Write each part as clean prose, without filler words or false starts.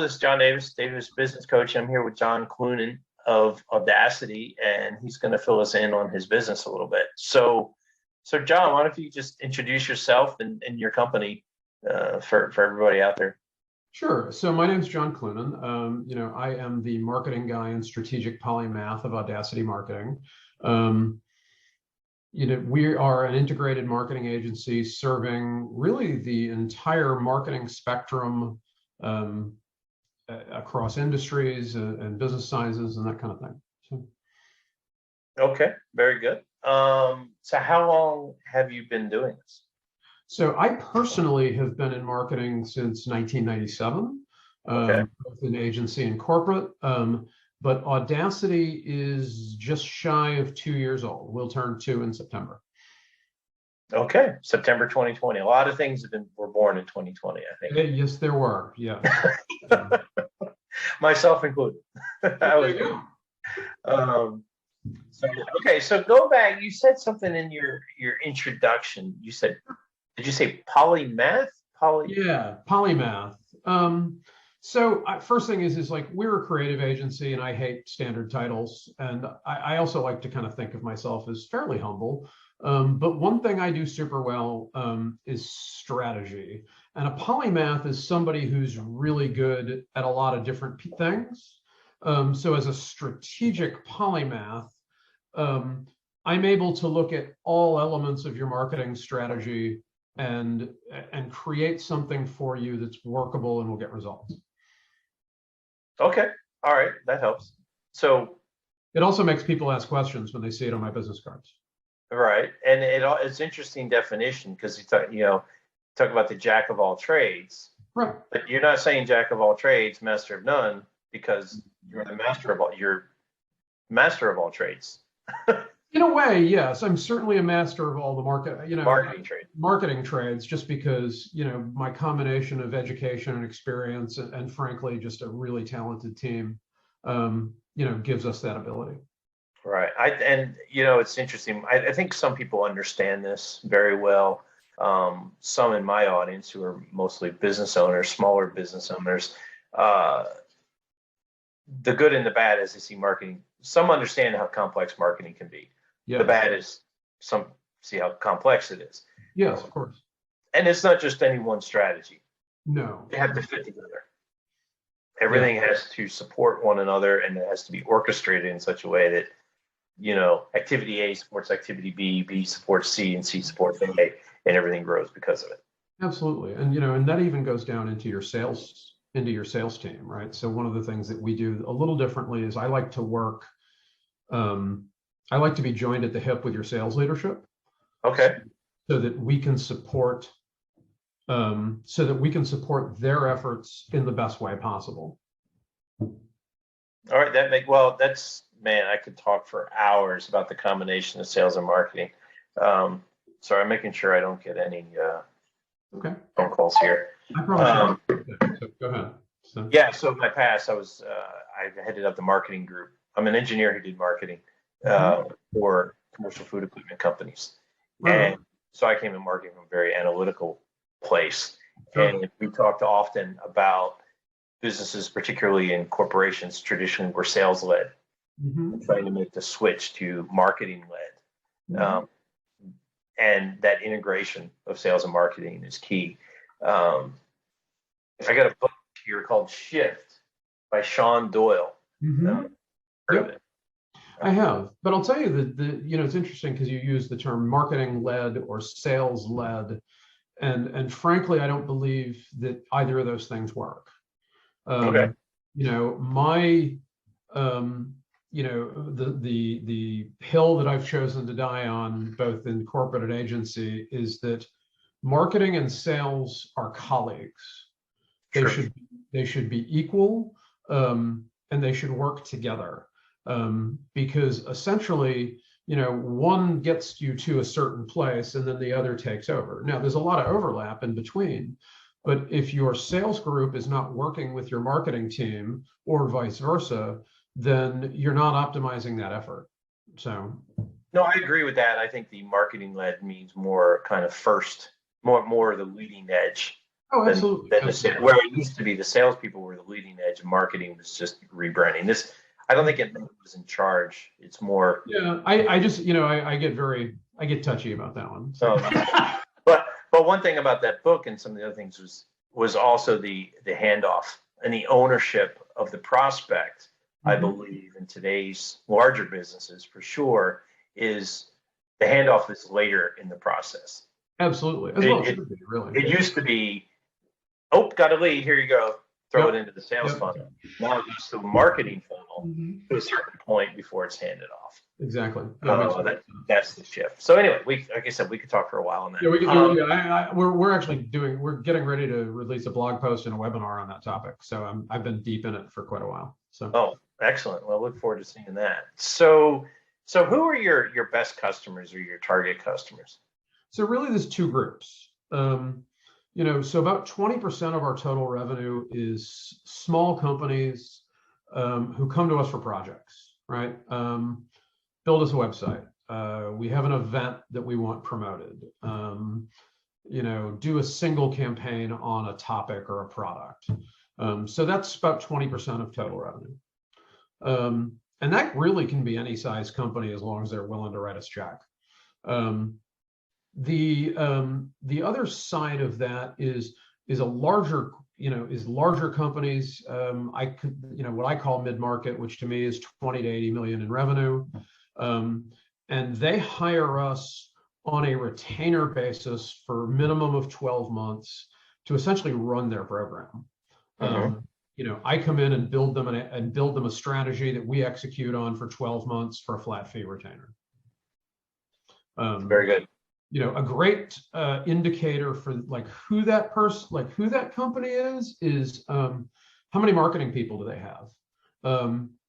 this is John Davis, business coach. I'm here with John Cloonan of Audacity, and he's going to fill us in on his business a little bit. So John, why don't you just introduce yourself and your company for everybody out there? Sure. So my name is John Cloonan. I am the marketing guy and strategic polymath of Audacity Marketing. We are an integrated marketing agency serving really the entire marketing spectrum across industries and business sizes and that kind of thing. Okay, very good. So how long have you been doing this? So I personally have been in marketing since 1997, Okay. both in agency and corporate. But Audacity is just shy of 2 years old. We'll turn 2 in September. Okay, September 2020. A lot of things were born in 2020, I think. Yes, there were. Yeah. Myself included. I was so go back. You said something in your introduction. You said, did you say polymath? Yeah, polymath. So first thing is like we're a creative agency, and I hate standard titles, and I also like to kind of think of myself as fairly humble. But one thing I do super well is strategy, and a polymath is somebody who's really good at a lot of different things. So as a strategic polymath, I'm able to look at all elements of your marketing strategy and create something for you that's workable and will get results. Okay, all right, that helps. So it also makes people ask questions when they see it on my business cards. Right, and it's interesting definition because you talk about the jack of all trades, right? But you're not saying jack of all trades, master of none, because you're master of all trades. In a way, yes, I'm certainly a master of all the marketing trades, just because, my combination of education and experience and frankly, just a really talented team, gives us that ability. Right. It's interesting. I think some people understand this very well. Some in my audience who are mostly business owners, smaller business owners, the good and the bad as they see marketing. Some understand how complex marketing can be. Yeah. The bad is some see how complex it is. Yes, of course. And it's not just any one strategy. No. They have to fit together. Everything has to support one another, and it has to be orchestrated in such a way that, activity A supports activity B, B supports C, and C supports A, and everything grows because of it. Absolutely. And that even goes down into your sales team, right? So one of the things that we do a little differently is I like to be joined at the hip with your sales leadership. Okay. So that we can support their efforts in the best way possible. All right, I could talk for hours about the combination of sales and marketing. Sorry, I'm making sure I don't get any phone calls here. I probably should. So go ahead. So in my past, I headed up the marketing group. I'm an engineer who did marketing for commercial food equipment companies. And so I came in marketing from a very analytical place. Sure. And we talked often about businesses, particularly in corporations, traditionally were sales led, trying to make the switch to marketing led. And that integration of sales and marketing is key. I got a book here called Shift by Sean Doyle. Heard of it? I have, but I'll tell you that it's interesting because you use the term marketing led or sales led, and frankly, I don't believe that either of those things work. The hill that I've chosen to die on, both in corporate and agency, is that marketing and sales are colleagues. Sure. They should be equal, and they should work together. Because essentially, one gets you to a certain place and then the other takes over. Now, there's a lot of overlap in between, but if your sales group is not working with your marketing team or vice versa, then you're not optimizing that effort. So. No, I agree with that. I think the marketing led means more kind of first, more the leading edge. Oh, absolutely. than where it used to be the salespeople were the leading edge and marketing was just rebranding. This, I don't think it was in charge. It's more. Yeah, I just, I get touchy about that one. So. But one thing about that book and some of the other things was also the handoff and the ownership of the prospect. I believe in today's larger businesses for sure is the handoff is later in the process. Absolutely. As well, really. It used to be, oh, got a lead, here you go, throw it into the sales funnel. Now it's the marketing funnel to a certain point before it's handed off. Exactly. That's the shift. So anyway, like I said, we could talk for a while on that. Yeah, we're getting ready to release a blog post and a webinar on that topic. So I've been deep in it for quite a while. So. Oh, excellent. Well, look forward to seeing that. So who are your best customers or your target customers? So really there's two groups. So about 20% of our total revenue is small companies who come to us for projects, right? Build us a website. We have an event that we want promoted. Do a single campaign on a topic or a product. So that's about 20% of total revenue. And that really can be any size company as long as they're willing to write us a check. The other side of that is larger companies. What I call mid-market, which to me is 20 to 80 million in revenue. And they hire us on a retainer basis for a minimum of 12 months to essentially run their program. I come in and build them a strategy that we execute on for 12 months for a flat fee retainer. Very good. A great indicator for who that company is how many marketing people do they have?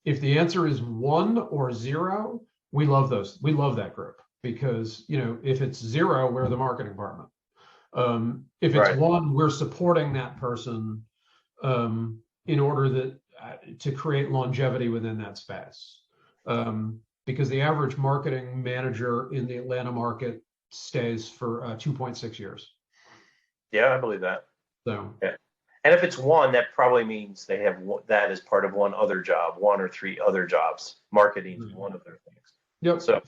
If the answer is 1 or 0, we love those. We love that group because if it's 0, we're the marketing department. If it's 1, we're supporting that person in order to create longevity within that space. Because the average marketing manager in the Atlanta market stays for 2.6 years. Yeah, I believe that. So. Yeah. And if it's 1, that probably means they have that as part of one other job, 1 or 3 other jobs. Marketing is one of their things. Yep. So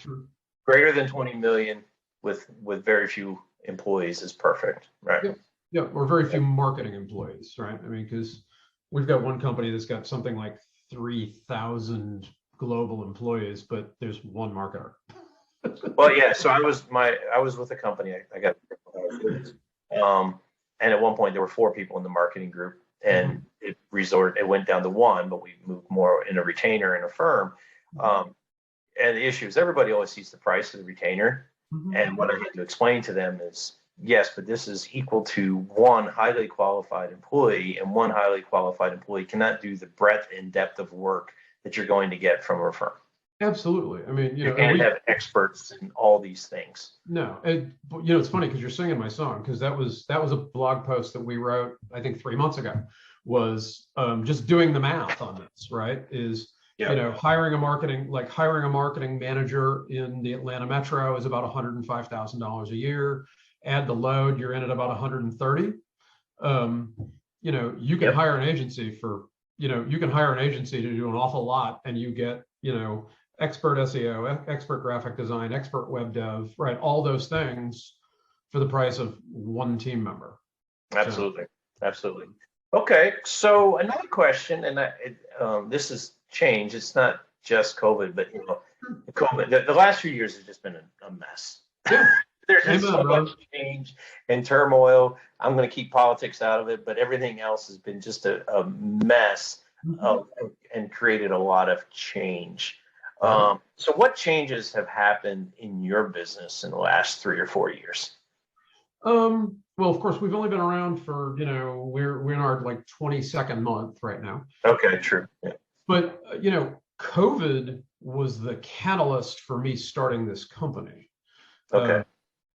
greater than 20 million with very few employees is perfect, right? Yep. Yeah, or very few marketing employees, right? I mean, because we've got one company that's got something like 3,000 global employees, but there's 1 marketer. Well, yeah. So I was with a company. I got, and at one point there were 4 people in the marketing group, and it went down to 1, but we moved more in a retainer in a firm. And the issue is everybody always sees the price of the retainer, and what I had to explain to them is yes, but this is equal to 1 highly qualified employee, and 1 highly qualified employee cannot do the breadth and depth of work that you're going to get from a firm. Absolutely. I mean, you can't have experts in all these things. No, it's funny because you're singing my song because that was a blog post that we wrote, I think 3 months ago, was just doing the math on this, right? Hiring a marketing manager in the Atlanta metro is about $105,000 a year. Add the load, you're in at about 130. You can hire an agency to do an awful lot, and you get expert SEO, expert graphic design, expert web dev, right? All those things for the price of 1 team member. Absolutely. Absolutely. Okay. So another question, and this has changed. It's not just COVID, but COVID, the last few years has just been a mess. Yeah. There's just so much change and turmoil. I'm going to keep politics out of it, but everything else has been just a mess and created a lot of change. So what changes have happened in your business in the last 3 or 4 years? Well, of course, we've only been around for, we're in our 22nd month right now. Okay, true. Yeah. But, COVID was the catalyst for me starting this company. Okay.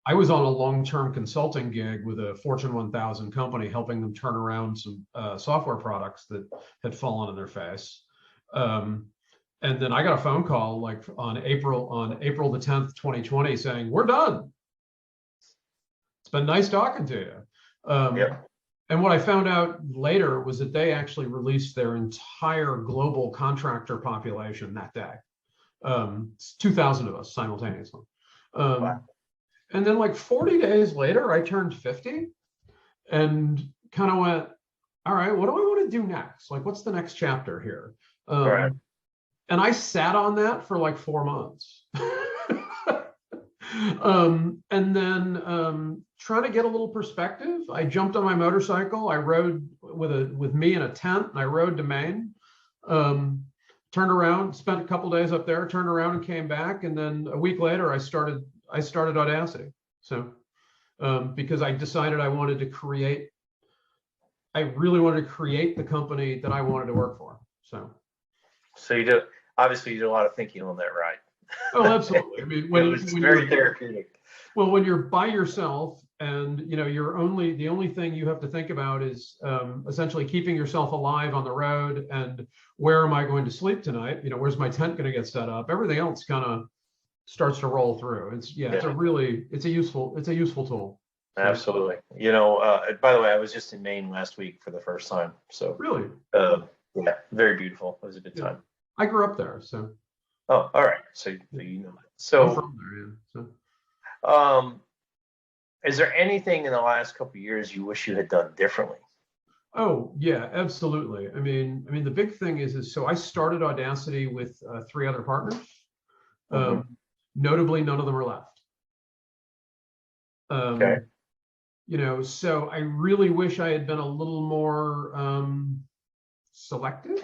I was on a long-term consulting gig with a Fortune 1000 company, helping them turn around some software products that had fallen on their face. And then I got a phone call on April the 10th, 2020, saying, "We're done. It's been nice talking to you." And what I found out later was that they actually released their entire global contractor population that day. 2,000 of us simultaneously. Wow. And then like 40 days later, I turned 50 and kind of went, all right, what do I want to do next? Like, what's the next chapter here? Right. And I sat on that for like 4 months. And then trying to get a little perspective, I jumped on my motorcycle. I rode with me in a tent, and I rode to Maine. Turned around, spent a couple days up there, turned around and came back, and then a week later, I started Audacity. So because I decided I really wanted to create the company that I wanted to work for. So you did a lot of thinking on that ride. Oh, absolutely. I mean, It was very therapeutic. Well, when you're by yourself and the only thing you have to think about is essentially keeping yourself alive on the road, and where am I going to sleep tonight? Where's my tent going to get set up? Everything else kind of starts to roll through. It's a useful tool. Absolutely. By the way, I was just in Maine last week for the first time. So really, yeah, very beautiful. It was a good time. I grew up there, so. Oh, all right. So you know that. I'm So, from there, yeah. So. Is there anything in the last couple of years you wish you had done differently? Oh, yeah, absolutely. I mean, the big thing is so I started Audacity with 3 other partners. Notably, none of them are left. Okay. So I really wish I had been a little more selective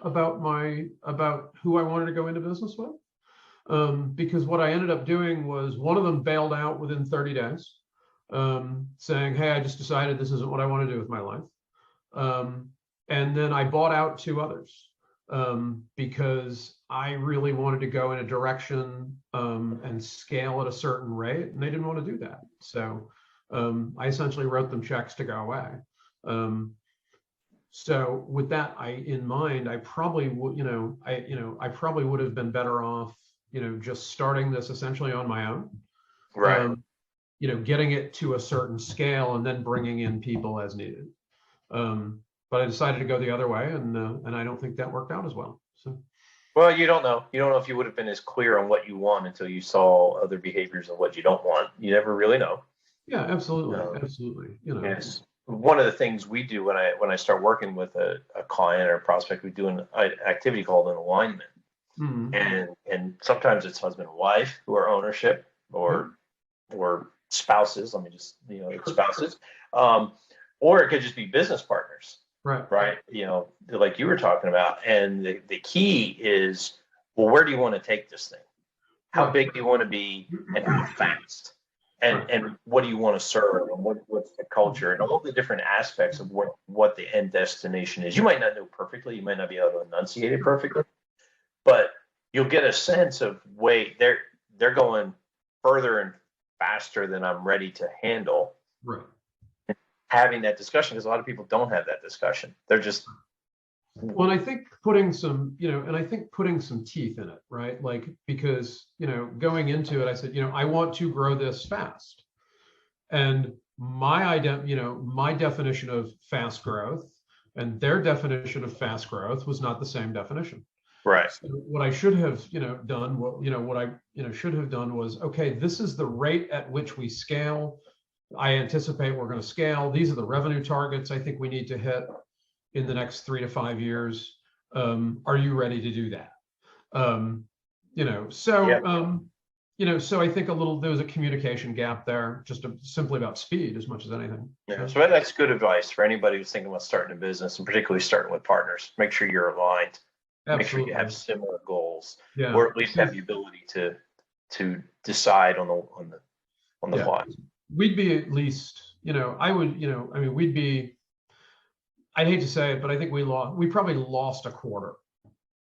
about who I wanted to go into business with. Because what I ended up doing was one of them bailed out within 30 days, saying, hey, I just decided this isn't what I want to do with my life. And then I bought out 2 others because I really wanted to go in a direction and scale at a certain rate, and they didn't want to do that. So I essentially wrote them checks to go away. So with that in mind, I probably would, I probably would have been better off, just starting this essentially on my own. Right. Getting it to a certain scale and then bringing in people as needed. But I decided to go the other way, and I don't think that worked out as well. So. Well, you don't know. You don't know if you would have been as clear on what you want until you saw other behaviors of what you don't want. You never really know. Yeah, absolutely, absolutely. Yes. One of the things we do when I start working with a client or a prospect, we do an activity called an alignment. Mm-hmm. And sometimes it's husband and wife who are ownership, or spouses. Let me just spouses, or it could just be business partners. Right. Like you were talking about. And the key is, well, where do you want to take this thing? How big do you want to be, and how fast? And what do you want to serve, and what's the culture, and all the different aspects of what the end destination is. You might not know perfectly, you might not be able to enunciate it perfectly, but you'll get a sense of, wait, they're going further and faster than I'm ready to handle. Right. Having that discussion, because a lot of people don't have that discussion. They're just. Well, and I think putting some teeth in it, right? Like, because, going into it, I said, I want to grow this fast. And my definition of fast growth and their definition of fast growth was not the same definition. Right. So what I should have, done, what I should have done was, okay, this is the rate at which we scale. I anticipate we're going to scale. These are the revenue targets I think we need to hit in the next 3 to 5 years. Are you ready to do that? So I think there was a communication gap there, just simply about speed as much as anything. Yeah. So that's good advice for anybody who's thinking about starting a business, and particularly starting with partners. Make sure you're aligned. Absolutely. Make sure you have similar goals, or at least have the ability to decide on the fly. We'd be at least, we'd be, I'd hate to say it, but I think we probably lost a quarter.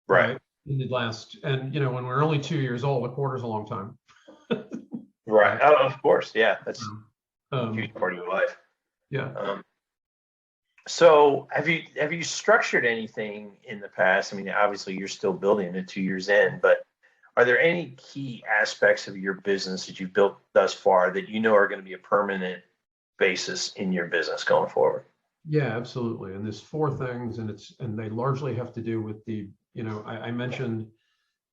Right. In the last, and when we're only 2 years old, a quarter's a long time. Right. Oh, of course. Yeah. That's a huge part of your life. Yeah. So have you structured anything in the past? I mean, obviously you're still building it 2 years in, but are there any key aspects of your business that you've built thus far that are going to be a permanent basis in your business going forward? Yeah, absolutely. And there's four things, and they largely have to do with I mentioned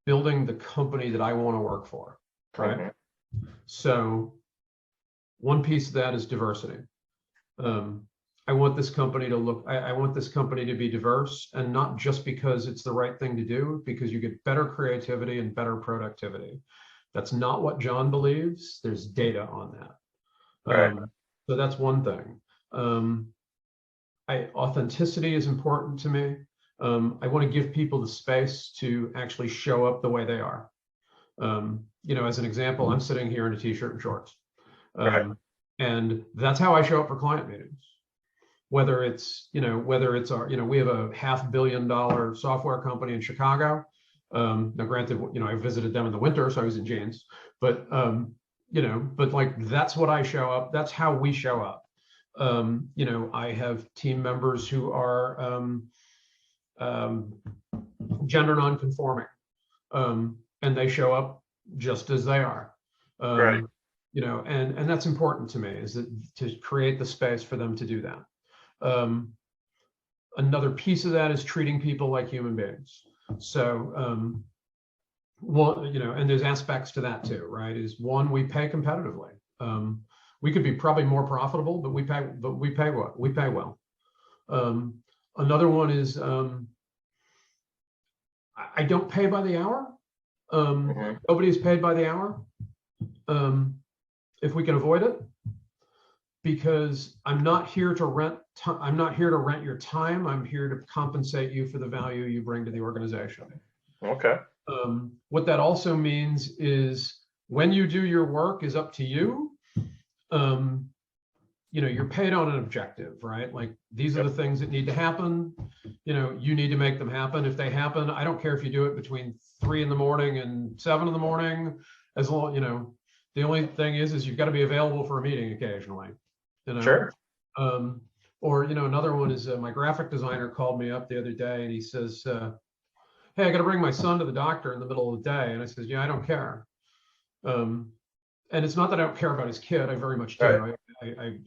building the company that I want to work for, right? Mhm. So one piece of that is diversity. Um, I want this company to I want this company to be diverse, and not just because it's the right thing to do, because you get better creativity and better productivity. That's not what John believes. There's data on that. Right. So that's one thing. Authenticity is important to me. I want to give people the space to actually show up the way they are. As an example, I'm sitting here in a t-shirt and shorts. Right. And that's how I show up for client meetings. Whether it's our, we have a $500 million software company in Chicago. Now granted, I visited them in the winter, so I was in jeans, but like that's what I show up. That's how we show up. I have team members who are gender nonconforming, and they show up just as they are. Right. And that's important to me, is that to create the space for them to do that. Another piece of that is treating people like human beings. So, and there's aspects to that too, right? Is one, we pay competitively. We could be probably more profitable, but we pay well. Another one is I don't pay by the hour. Nobody's paid by the hour. If we can avoid it, because I'm not here to rent your time. I'm here to compensate you for the value you bring to the organization. Okay. What that also means is when you do your work is up to you. You're paid on an objective, right? Like these are the things that need to happen. You need to make them happen. If they happen, I don't care if you do it between 3 in the morning and 7 in the morning, as long, the only thing is you've got to be available for a meeting occasionally, Sure. Another one is my graphic designer called me up the other day and he says, hey, I got to bring my son to the doctor in the middle of the day. And I says, yeah, I don't care. And it's not that I don't care about his kid. I very much do. Right.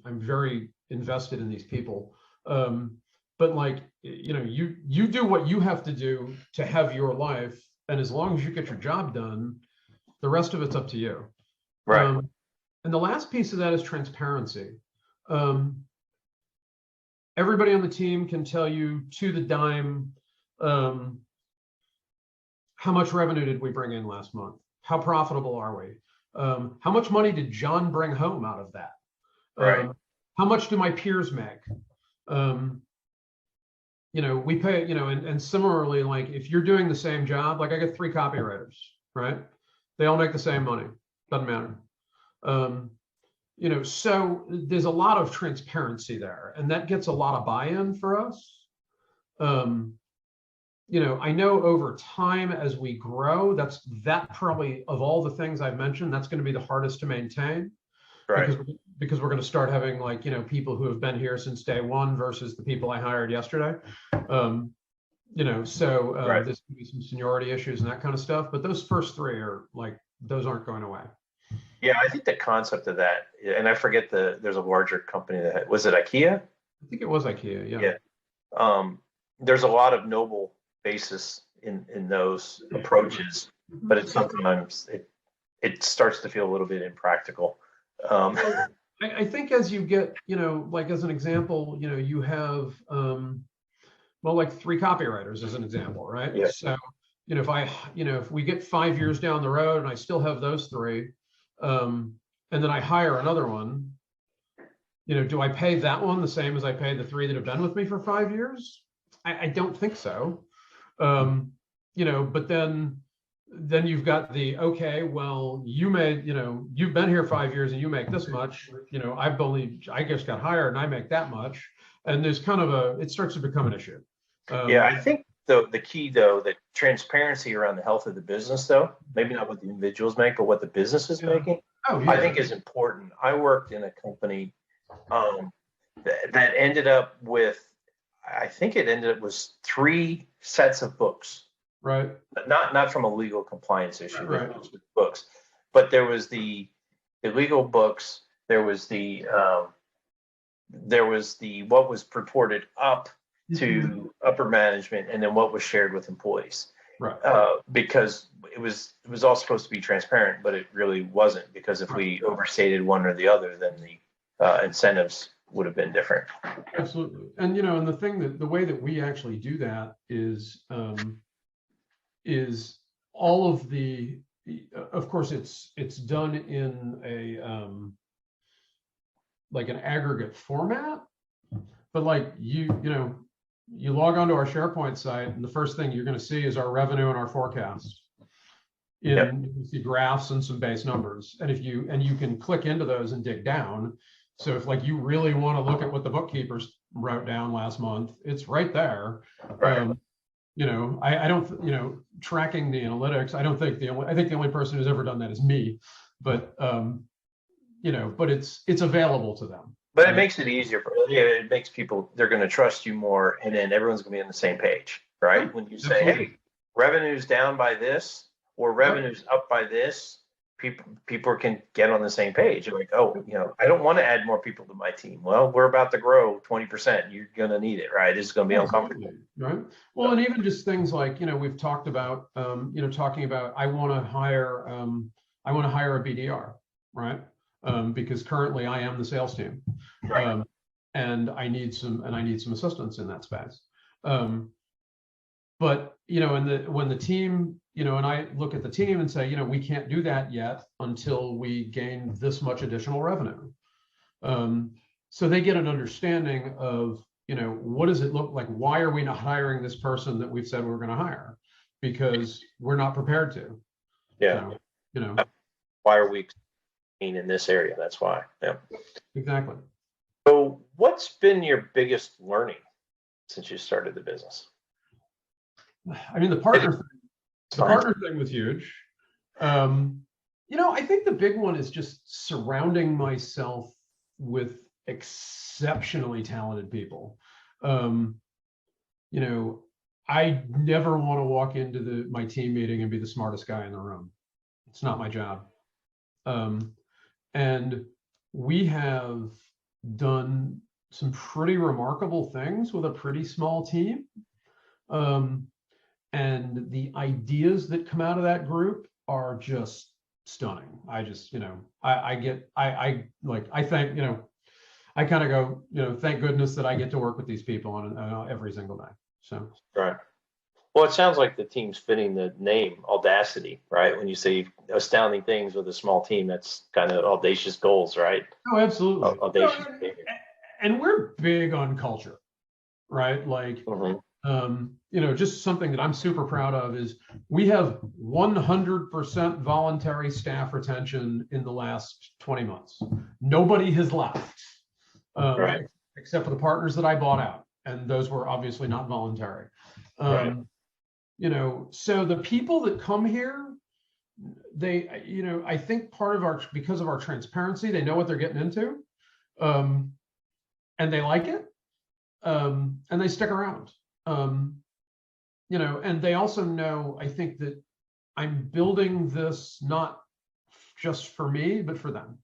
I'm very invested in these people. But like, you do what you have to do to have your life. And as long as you get your job done, the rest of it's up to you. Right. And the last piece of that is transparency. Everybody on the team can tell you to the dime, how much revenue did we bring in last month? How profitable are we? How much money did John bring home out of that? Right. How much do my peers make? We pay, and similarly, like if you're doing the same job, like I get 3 copywriters, right? They all make the same money, doesn't matter. So there's a lot of transparency there, and that gets a lot of buy-in for us. I know over time as we grow, that probably of all the things I've mentioned, that's going to be the hardest to maintain. Right. Because we're going to start having like, people who have been here since day one versus the people I hired yesterday. Right. There's going to be some seniority issues and that kind of stuff. But those first 3 are like, those aren't going away. Yeah, I think the concept of that, and I forget there's a larger company that was it IKEA? I think it was IKEA. Yeah. Yeah. There's a lot of noble basis in those approaches, but it's sometimes it starts to feel a little bit impractical. I think as you get, like as an example, you have, like 3 copywriters as an example, right? Yeah. So, if we get 5 years down the road and I still have those 3, and then I hire another one, do I pay that one the same as I pay the 3 that have been with me for 5 years? I don't think so. But then you've got okay, well, you've been here 5 years and you make this much, I just got hired and I make that much. And there's kind of it starts to become an issue. Yeah, I think the key though, that transparency around the health of the business though, maybe not what the individuals make, but what the business is making, I think is important. I worked in a company that ended up with, I think it ended up was 3 sets of books. Right. Not from a legal compliance issue, right. Books, but there was the legal books. There was the there was what was purported up to upper management, and then what was shared with employees. Right. Because it was all supposed to be transparent, but it really wasn't, because if we overstated one or the other, then the incentives would have been different. Absolutely. And and the way that we actually do that is all of the, of course, it's done in a like an aggregate format, but like you log onto our SharePoint site, and the first thing you're going to see is our revenue and our forecast. You can see graphs and some base numbers, and you can click into those and dig down. So if like you really want to look at what the bookkeepers wrote down last month, it's right there. Right. I don't, tracking the analytics, I think the only person who's ever done that is me, but but it's available to them. But it makes it easier. It makes people, they're going to trust you more, and then everyone's going to be on the same page, right? When you say, hey, revenue's down by this, or revenue's up by this, people can get on the same page. You're like, oh, I don't want to add more people to my team. Well, we're about to grow 20%. You're going to need it, right? This is going to be uncomfortable. Right. Well, and even just things like, we've talked about, talking about, I want to hire a BDR, right? Because currently I am the sales team, and I need some assistance in that space. But when the team, and I look at the team and say, we can't do that yet until we gain this much additional revenue. So they get an understanding of, what does it look like? Why are we not hiring this person that we've said we're going to hire? Because we're not prepared to. Yeah. So, why are we in this area? That's why. Yeah. Exactly. So what's been your biggest learning since you started the business? I mean, the partner thing was huge. I think the big one is just surrounding myself with exceptionally talented people. I never want to walk into my team meeting and be the smartest guy in the room. It's not my job. And we have done some pretty remarkable things with a pretty small team. And the ideas that come out of that group are just stunning. I just, I thank, I kind of go, thank goodness that I get to work with these people on every single day. So. Right. Well, it sounds like the team's fitting the name Audacity, right? When you say astounding things with a small team, that's kind of audacious goals, right? Oh, absolutely. Audacious. And we're big on culture, right? Like, just something that I'm super proud of is we have 100% voluntary staff retention in the last 20 months. Nobody has left, except for the partners that I bought out, and those were obviously not voluntary. So the people that come here, they, I think because of our transparency, they know what they're getting into, and they like it, and they stick around. And they also know, I think, that I'm building this not just for me, but for them.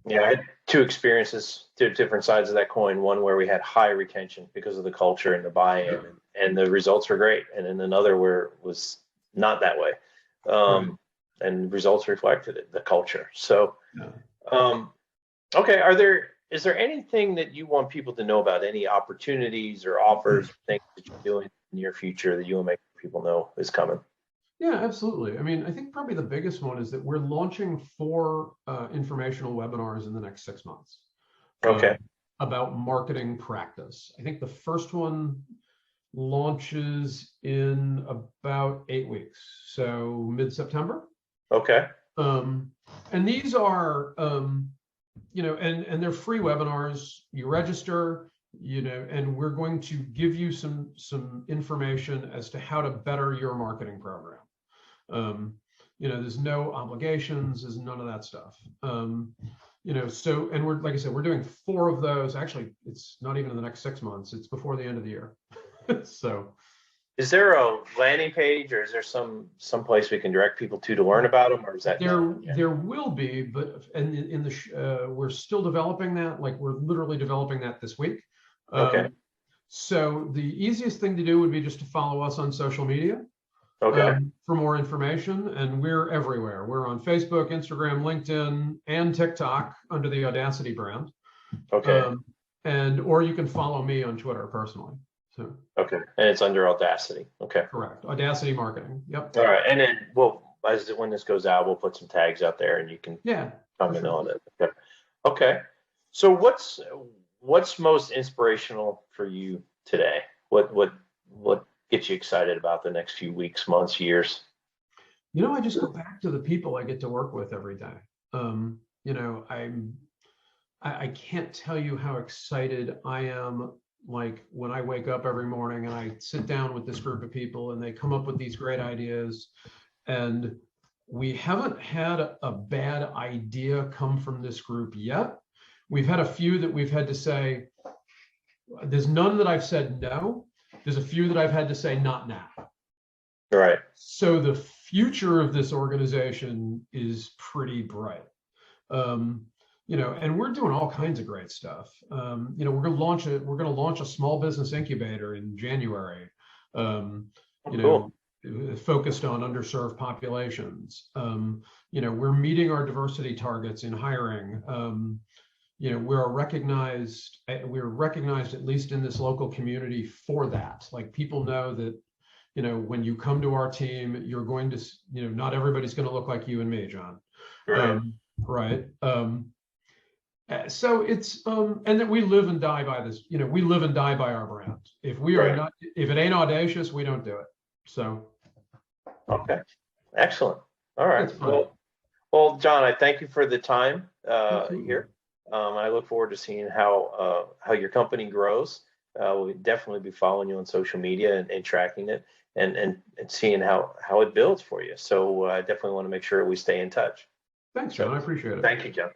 Yeah, I had two experiences, two different sides of that coin. One where we had high retention because of the culture and the buy-in, and the results were great. And then another where it was not that way. And results reflected it, the culture. So, okay, is there anything that you want people to know about, any opportunities or offers, things that you're doing in the near future that you want to make people know is coming? Yeah, absolutely. I mean, I think probably the biggest one is that we're launching 4 informational webinars in the next 6 months. About marketing practice. I think the first one launches in about 8 weeks, so mid-September. Okay. And these are, and they're free webinars. You register, and we're going to give you some information as to how to better your marketing program. There's no obligations, there's none of that stuff. So, and we're, like I said, we're doing 4 of those. Actually, it's not even in the next 6 months, it's before the end of the year. So, Is there a landing page, or is there some place we can direct people to learn about them, or is that there will be, but in the we're still developing that. Like we're literally developing that this week. Okay. So the easiest thing to do would be just to follow us on social media. Okay. For more information, and we're everywhere. We're on Facebook, Instagram, LinkedIn, and TikTok under the Audacity brand. Okay. Or you can follow me on Twitter personally. So okay, and it's under Audacity. Okay. Correct. Audacity Marketing. Yep. All right, and then when this goes out, we'll put some tags out there, and you can comment on it. Okay. Okay. So what's most inspirational for you today? What gets you excited about the next few weeks, months, years? I just go back to the people I get to work with every day. I can't tell you how excited I am. Like when I wake up every morning and I sit down with this group of people and they come up with these great ideas, and we haven't had a bad idea come from this group yet. We've had a few that we've had to say, there's none that I've said no. There's a few that I've had to say not now. Right. So the future of this organization is pretty bright. And we're doing all kinds of great stuff. We're going to launch a small business incubator in January. Cool. Focused on underserved populations. We're meeting our diversity targets in hiring. We're recognized at least in this local community for that. Like people know that, when you come to our team, you're going to, not everybody's going to look like you and me, John. Right. Right. So it's, and that we live and die by this, we live and die by our brand. If we are not, if it ain't audacious, we don't do it. So. Okay. Excellent. All right. Well, John, I thank you for the time here. I look forward to seeing how your company grows. We'll definitely be following you on social media and tracking it and seeing how it builds for you. So I definitely want to make sure we stay in touch. Thanks, John. I appreciate it. Thank you, John.